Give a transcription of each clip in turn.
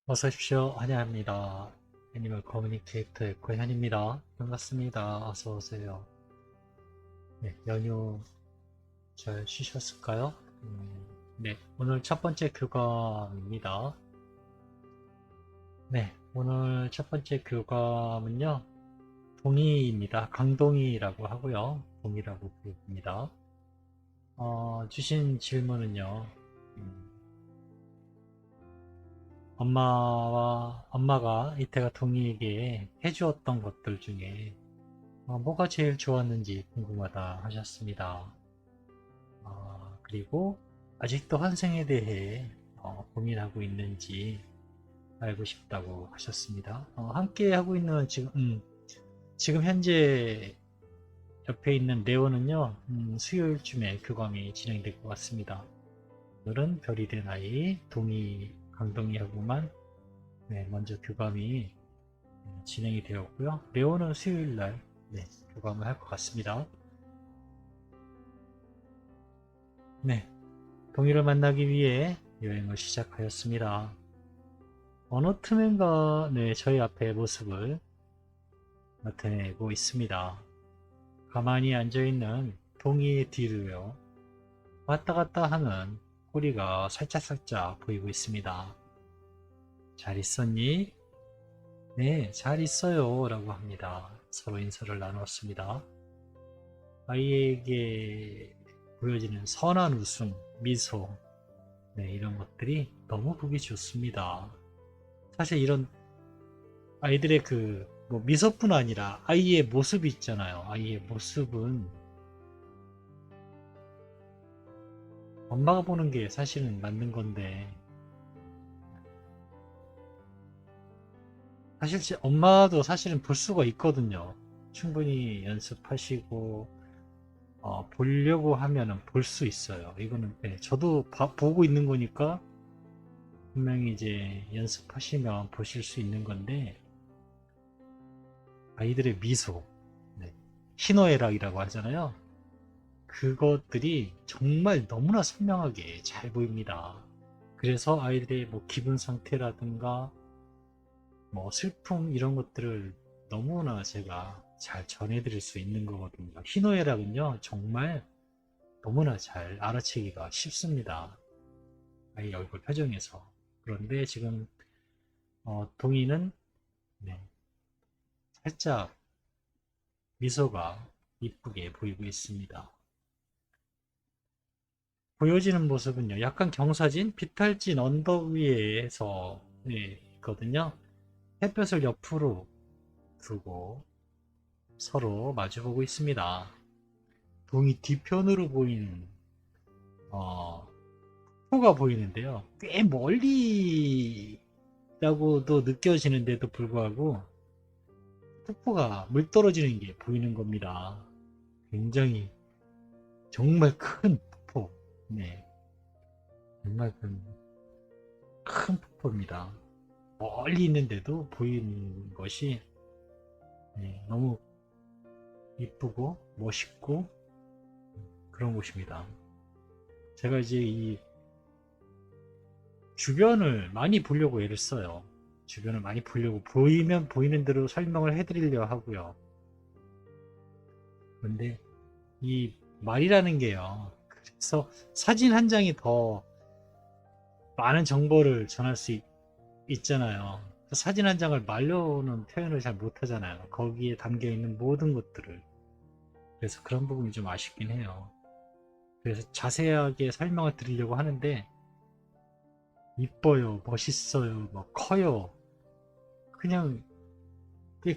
어서 오십시오. 환영합니다. 애니멀 커뮤니케이터 고현입니다. 반갑습니다. 어서 오세요. 네, 연휴 잘 쉬셨을까요? 네, 오늘 첫 번째 교감입니다. 네, 오늘 첫 번째 교감은요, 동의입니다. 강동이라고 하고요. 동의라고 부릅니다. 주신 질문은요, 음, 엄마가 이태가 동의에게 해주었던 것들 중에 뭐가 제일 좋았는지 궁금하다 하셨습니다. 그리고 아직도 환생에 대해 고민하고 있는지 알고 싶다고 하셨습니다. 함께 하고 있는 지금 현재 옆에 있는 네오는요, 수요일쯤에 교감이 진행될 것 같습니다. 오늘은 별이 된 아이, 강동이하고만 네, 먼저 교감이 진행이 되었고요. 네오는 수요일날 네, 교감을 할 것 같습니다. 네, 동의를 만나기 위해 여행을 시작하였습니다. 어느 틈엔가 네, 저희 앞에 모습을 나타내고 있습니다. 가만히 앉아있는 동이의 뒤로요. 왔다 갔다 하는 꼬리가 살짝살짝 보이고 있습니다. 잘 있었니? 네, 잘 있어요. 라고 합니다. 서로 인사를 나눴습니다. 아이에게 보여지는 선한 웃음, 미소, 네, 이런 것들이 너무 보기 좋습니다. 사실 이런 아이들의 뭐 미소뿐 아니라 아이의 모습이 있잖아요. 아이의 모습은 엄마가 보는 게 사실은 맞는 건데, 사실 엄마도 사실은 볼 수가 있거든요. 충분히 연습하시고, 보려고 하면은 볼 수 있어요. 이거는, 네, 저도 보고 있는 거니까 분명히 이제 연습하시면 보실 수 있는 건데, 아이들의 미소, 네, 희노애락이라고 하잖아요. 그것들이 정말 너무나 선명하게 잘 보입니다. 그래서 아이들의 뭐 기분 상태라든가 뭐 슬픔 이런 것들을 너무나 제가 잘 전해드릴 수 있는 거거든요. 희노애락은요 정말 너무나 잘 알아채기가 쉽습니다. 아이 얼굴 표정에서. 그런데 지금 동이는 네, 살짝 미소가 이쁘게 보이고 있습니다. 보여지는 모습은요 약간 경사진 비탈진 언덕 위에서 네, 있거든요. 햇볕을 옆으로 두고 서로 마주보고 있습니다. 동이 뒤편으로 보이는 폭포가 보이는데요. 꽤 멀리 라고도 느껴지는데도 불구하고 폭포가 물 떨어지는 게 보이는 겁니다. 굉장히 정말 큰 폭포. 네, 정말 큰 폭포입니다. 멀리 있는데도 보이는 것이 네, 너무 이쁘고 멋있고 그런 곳입니다. 제가 이제 이 주변을 많이 보려고 애를 써요. 주변을 많이 보려고 보이면 보이는 대로 설명을 해드리려 하고요. 그런데 이 말이라는 게요. 그래서 사진 한 장이 더 많은 정보를 전할 수 있잖아요. 사진 한 장을 말로는 표현을 잘 못하잖아요. 거기에 담겨 있는 모든 것들을. 그래서 그런 부분이 좀 아쉽긴 해요. 그래서 자세하게 설명을 드리려고 하는데 이뻐요, 멋있어요, 뭐 커요. 그냥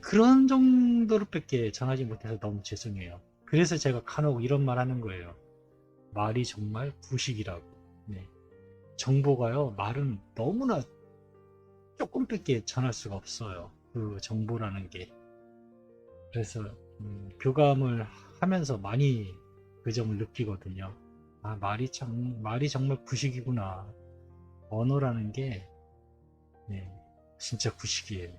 그런 정도로밖에 전하지 못해서 너무 죄송해요. 그래서 제가 간혹 이런 말 하는 거예요. 말이 정말 부식이라고. 네. 정보가요, 말은 너무나 조금밖에 전할 수가 없어요. 그 정보라는 게. 그래서 교감을 하면서 많이 그 점을 느끼거든요. 아, 말이 정말 부식이구나. 언어라는 게 네, 진짜 부식이에요.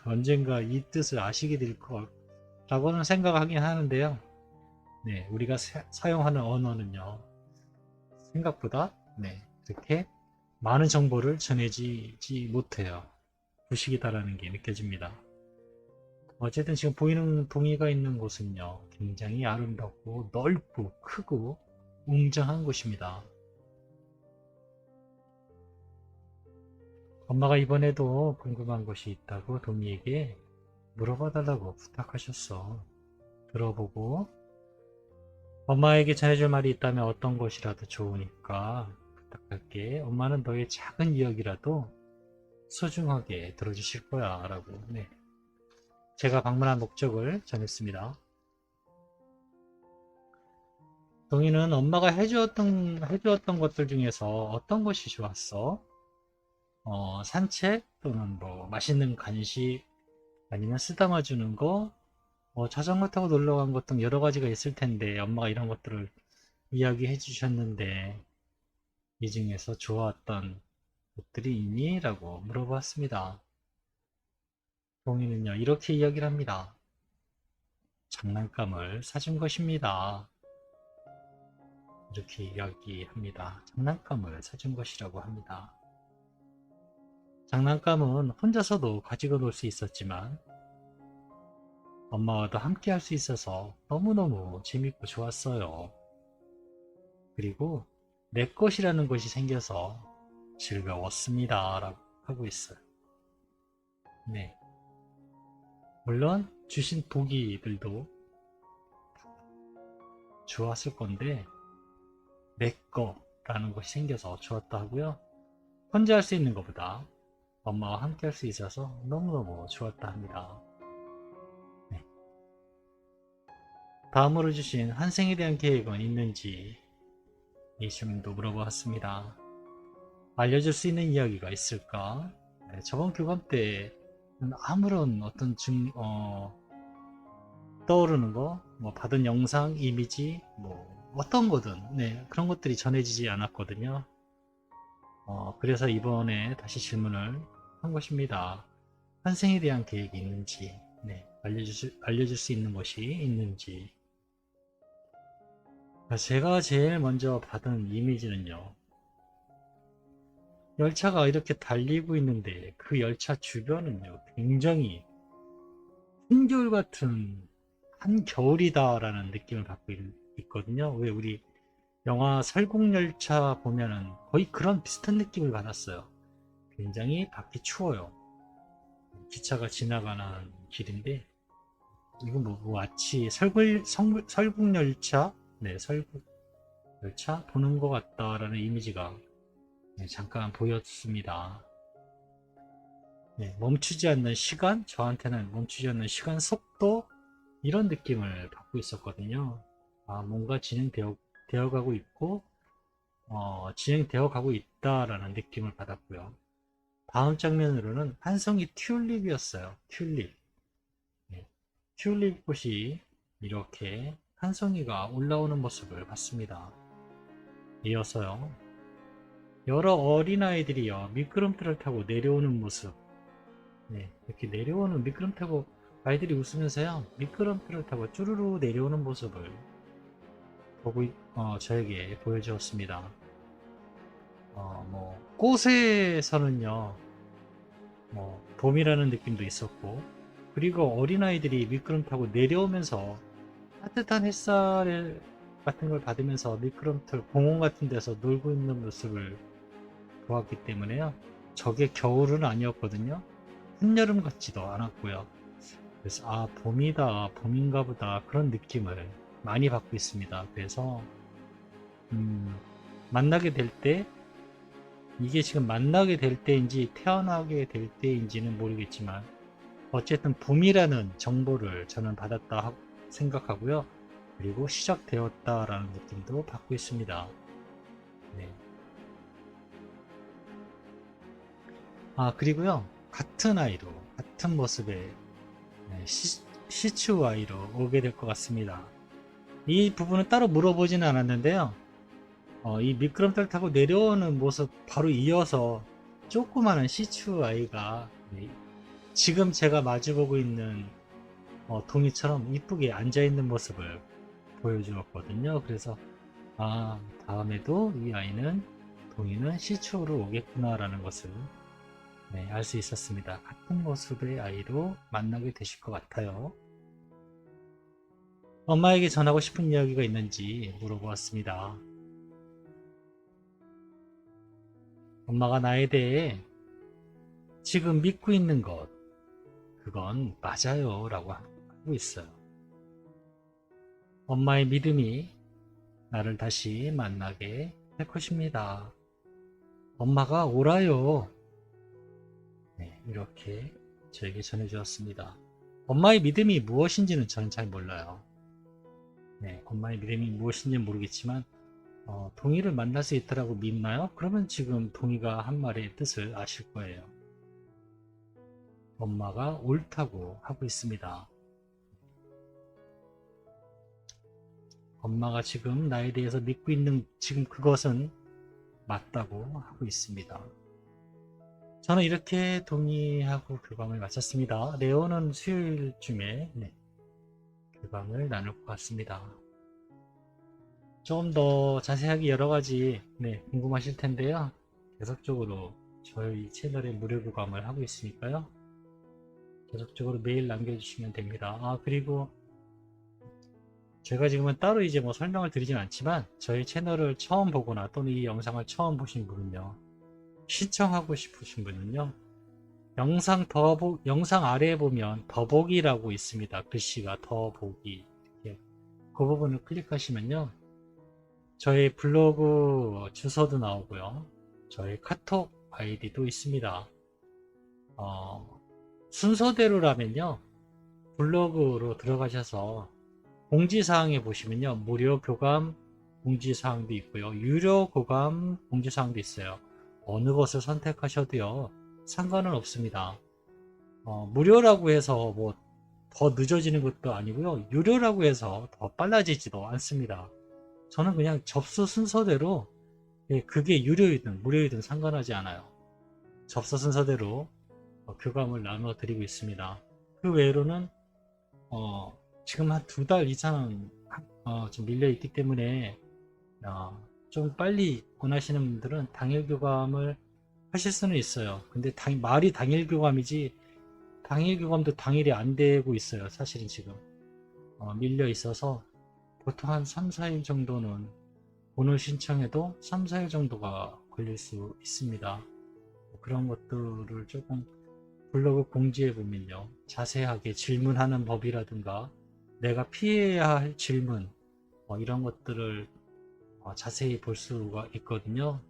언젠가 이 뜻을 아시게 될 거라고는 생각하긴 하는데요. 네, 우리가 사용하는 언어는요, 생각보다, 네, 그렇게 많은 정보를 전해지지 못해요. 부식이다라는 게 느껴집니다. 어쨌든 지금 보이는 동이가 있는 곳은요, 굉장히 아름답고 넓고 크고 웅장한 곳입니다. 엄마가 이번에도 궁금한 것이 있다고 동이에게 물어봐 달라고 부탁하셨어. 들어보고 엄마에게 전해줄 말이 있다면 어떤 것이라도 좋으니까 부탁할게. 엄마는 너의 작은 이야기라도 소중하게 들어주실 거야 라고 네. 제가 방문한 목적을 전했습니다. 동이는 엄마가 해주었던 것들 중에서 어떤 것이 좋았어? 산책 또는 뭐 맛있는 간식 아니면 쓰다마 주는 거, 자전거 타고 놀러 간 것 등 여러 가지가 있을 텐데 엄마가 이런 것들을 이야기해 주셨는데 이 중에서 좋았던 것들이 있니? 라고 물어봤습니다. 동이는요 이렇게 이야기를 합니다. 장난감을 사준 것입니다. 이렇게 이야기합니다. 장난감을 사준 것이라고 합니다. 장난감은 혼자서도 가지고 놀 수 있었지만 엄마와도 함께 할 수 있어서 너무너무 재밌고 좋았어요. 그리고 내 것이라는 것이 생겨서 즐거웠습니다. 라고 하고 있어요. 네. 물론 주신 보기들도 좋았을 건데 내 거라는 것이 생겨서 좋았다 하고요. 혼자 할 수 있는 것보다 엄마와 함께 할 수 있어서 너무너무 좋았다 합니다. 네. 다음으로 주신 한생에 대한 계획은 있는지 이 질문도 물어보았습니다. 알려줄 수 있는 이야기가 있을까? 네, 저번 교감 때는 아무런 어떤 떠오르는 거, 뭐 받은 영상, 이미지, 뭐 어떤 거든 네, 그런 것들이 전해지지 않았거든요. 그래서 이번에 다시 질문을 한 것입니다. 환생에 대한 계획이 있는지, 네, 알려줄 수 있는 것이 있는지. 제가 제일 먼저 받은 이미지는요. 열차가 이렇게 달리고 있는데 그 열차 주변은요. 굉장히 한겨울 같은 한겨울이다라는 느낌을 받고 있거든요. 왜 우리 영화 설국열차 보면은 거의 그런 비슷한 느낌을 받았어요. 굉장히 밖이 추워요. 기차가 지나가는 길인데 이건 뭐 마치 설국열차 네 설국열차 보는 것 같다라는 이미지가 네, 잠깐 보였습니다. 네, 멈추지 않는 시간 저한테는 멈추지 않는 시간 속도 이런 느낌을 받고 있었거든요. 아 뭔가 진행되어 가고 있고 진행되어 가고 있다라는 느낌을 받았고요. 다음 장면으로는 한 송이 튤립이었어요. 튤립. 네. 튤립 꽃이 이렇게 한 송이가 올라오는 모습을 봤습니다. 이어서요. 여러 어린아이들이요. 미끄럼틀을 타고 내려오는 모습. 네. 이렇게 내려오는 미끄럼 타고 아이들이 웃으면서요. 미끄럼틀을 타고 쭈루루 내려오는 모습을 보고 저에게 보여주었습니다. 뭐 꽃에서는요. 봄이라는 느낌도 있었고 그리고 어린아이들이 미끄럼 타고 내려오면서 따뜻한 햇살 같은 걸 받으면서 미끄럼틀 공원 같은 데서 놀고 있는 모습을 보았기 때문에요. 저게 겨울은 아니었거든요. 한여름 같지도 않았고요. 그래서 아 봄이다 봄인가 보다 그런 느낌을 많이 받고 있습니다. 그래서 만나게 될 때 이게 지금 만나게 될 때인지 태어나게 될 때인지는 모르겠지만 어쨌든 봄이라는 정보를 저는 받았다 생각하고요. 그리고 시작되었다라는 느낌도 받고 있습니다. 네. 아 그리고요. 같은 아이로 같은 모습의 시추 아이로 오게 될 것 같습니다. 이 부분은 따로 물어보지는 않았는데요. 이 미끄럼틀 타고 내려오는 모습 바로 이어서 조그마한 시추 아이가 지금 제가 마주보고 있는 동이처럼 이쁘게 앉아있는 모습을 보여주었거든요. 그래서 아 다음에도 이 아이는 동의는 시초로 오겠구나라는 것을 알 수 있었습니다. 같은 모습의 아이로 만나게 되실 것 같아요. 엄마에게 전하고 싶은 이야기가 있는지 물어보았습니다. 엄마가 나에 대해 지금 믿고 있는 것, 그건 맞아요 라고 하고 있어요. 엄마의 믿음이 나를 다시 만나게 할 것입니다. 엄마가 오라요. 네, 이렇게 저에게 전해주었습니다. 엄마의 믿음이 무엇인지는 저는 잘 몰라요. 네, 엄마의 믿음이 무엇인지는 모르겠지만 동의를 만날 수 있다고 믿나요? 그러면 지금 동의가 한 말의 뜻을 아실 거예요. 엄마가 옳다고 하고 있습니다. 엄마가 지금 나에 대해서 믿고 있는 지금 그것은 맞다고 하고 있습니다. 저는 이렇게 동의하고 교감을 마쳤습니다. 레오는 수요일쯤에 교감을 나눌 것 같습니다. 좀 더 자세하게 여러가지 궁금하실 텐데요. 계속적으로 저희 채널에 무료 교감을 하고 있으니까요. 계속적으로 메일 남겨주시면 됩니다. 그리고 제가 지금은 따로 이제 뭐 설명을 드리진 않지만 저희 채널을 처음 보거나 또는 이 영상을 처음 보신 분은요, 신청하고 싶으신 분은요, 영상 아래에 보면 더보기라고 있습니다. 글씨가 더보기. 이렇게 그 부분을 클릭하시면요, 저희 블로그 주소도 나오고요, 저희 카톡 아이디도 있습니다. 순서대로라면요, 블로그로 들어가셔서 공지사항에 보시면요, 무료 교감 공지사항도 있고요, 유료 교감 공지사항도 있어요. 어느 것을 선택하셔도요, 상관은 없습니다. 무료라고 해서 뭐 더 늦어지는 것도 아니고요, 유료라고 해서 더 빨라지지도 않습니다. 저는 그냥 접수 순서대로, 그게 유료이든 무료이든 상관하지 않아요. 접수 순서대로 교감을 나눠 드리고 있습니다. 그 외로는 지금 한 2달 이상 좀 밀려 있기 때문에 좀 빨리 원하시는 분들은 당일 교감을 하실 수는 있어요. 근데 말이 당일 교감이지 당일 교감도 당일이 안 되고 있어요. 사실은 지금 밀려 있어서 보통 한 3, 4일 정도는, 오늘 신청해도 3, 4일 정도가 걸릴 수 있습니다. 그런 것들을 조금 블로그 공지해 보면요, 자세하게 질문하는 법이라든가 내가 피해야 할 질문 이런 것들을 자세히 볼 수가 있거든요.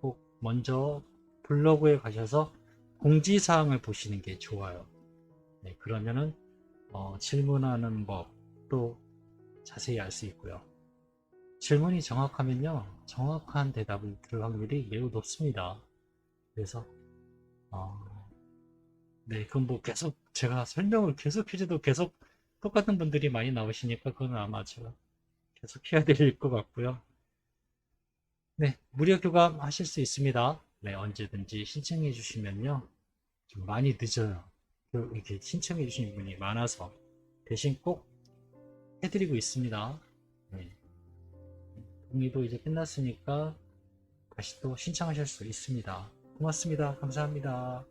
꼭 먼저 블로그에 가셔서 공지사항을 보시는 게 좋아요. 그러면은 질문하는 법도 자세히 알 수 있고요. 질문이 정확하면요, 정확한 대답을 들을 확률이 매우 높습니다. 그래서 그건 뭐 계속 제가 설명을 계속 해줘도 계속 똑같은 분들이 많이 나오시니까 그건 아마 제가 계속 해야 될 것 같고요. 무료 교감 하실 수 있습니다. 언제든지 신청해 주시면요, 좀 많이 늦어요. 이렇게 신청해 주시는 분이 많아서 대신 꼭 해드리고 있습니다. 동의도 이제 끝났으니까 다시 또 신청하실 수 있습니다. 고맙습니다. 감사합니다.